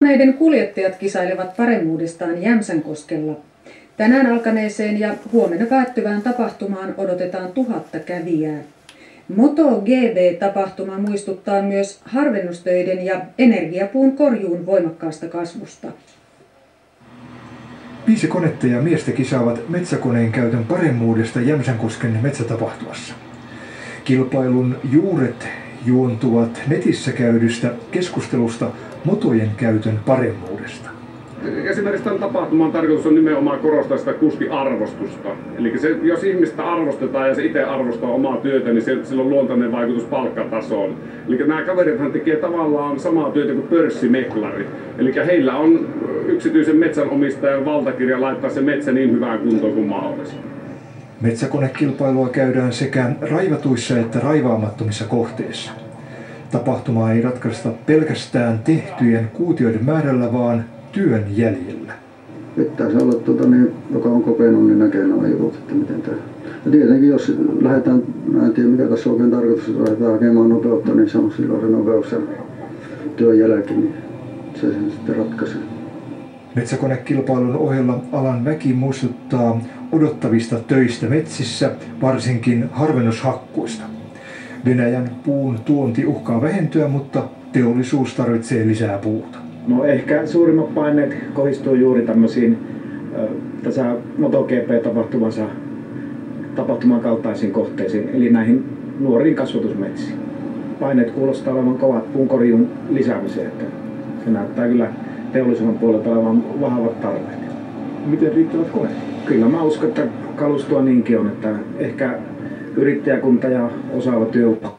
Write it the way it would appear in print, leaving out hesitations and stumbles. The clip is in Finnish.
Metsäkoneiden kuljettajat kisailevat paremmuudestaan Jämsänkoskella. Tänään alkaneeseen ja huomenna päättyvään tapahtumaan odotetaan 1000 kävijää. MotoGP-tapahtuma muistuttaa myös harvennustöiden ja energiapuun korjuun voimakkaasta kasvusta. 5 konetta ja miestä kisaavat metsäkoneen käytön paremmuudesta Jämsänkosken metsätapahtumassa. Kilpailun juuret juontuvat netissä käydystä keskustelusta motojen käytön paremmuudesta. Esimerkiksi tämän tapahtuman tarkoitus on nimenomaan korostaa sitä kuskiarvostusta. Eli se, jos ihmistä arvostetaan ja se itse arvostaa omaa työtä, niin sillä on luontainen vaikutus palkkatasoon. Eli nämä kaverithan tekee tavallaan samaa työtä kuin pörssimeklari. Eli heillä on yksityisen metsänomistajan valtakirja laittaa se metsä niin hyvään kuntoon kuin mahdollista. Metsäkonekilpailua käydään sekä raivatuissa että raivaamattomissa kohteissa. Tapahtumaa ei ratkaista pelkästään tehtyjen kuutioiden määrällä, vaan työn jäljellä. Pitää se olla, joka on kokenut, niin näkee nämä jutut, että miten tämä. Ja tietenkin jos lähdetään, en tiedä mikä tässä on oikein tarkoitus, jos lähdetään hakemaan nopeutta, niin se on silloin se nopeus ja työn jälkeen, niin se sitten ratkaisee. Metsäkonekilpailun ohella alan väki muistuttaa odottavista töistä metsissä, varsinkin harvennushakkuista. Venäjän puun tuonti uhkaa vähentyä, mutta teollisuus tarvitsee lisää puuta. No ehkä suurimmat paineet kohdistuu juuri tämmöisiin tässä MotoGP-tapahtuman kaltaisiin kohteisiin, eli näihin nuoriin kasvatusmetsiin. Paineet kuulostaa olevan kovat puunkorjuun lisäämiseen, että se näyttää kyllä teollisuuden puolelta olevan vahvat tarpeet. Miten riittävät koneet? Kyllä mä uskon, että kalustoa niinkin on, että ehkä yrittäjäkunta ja osaava työvoima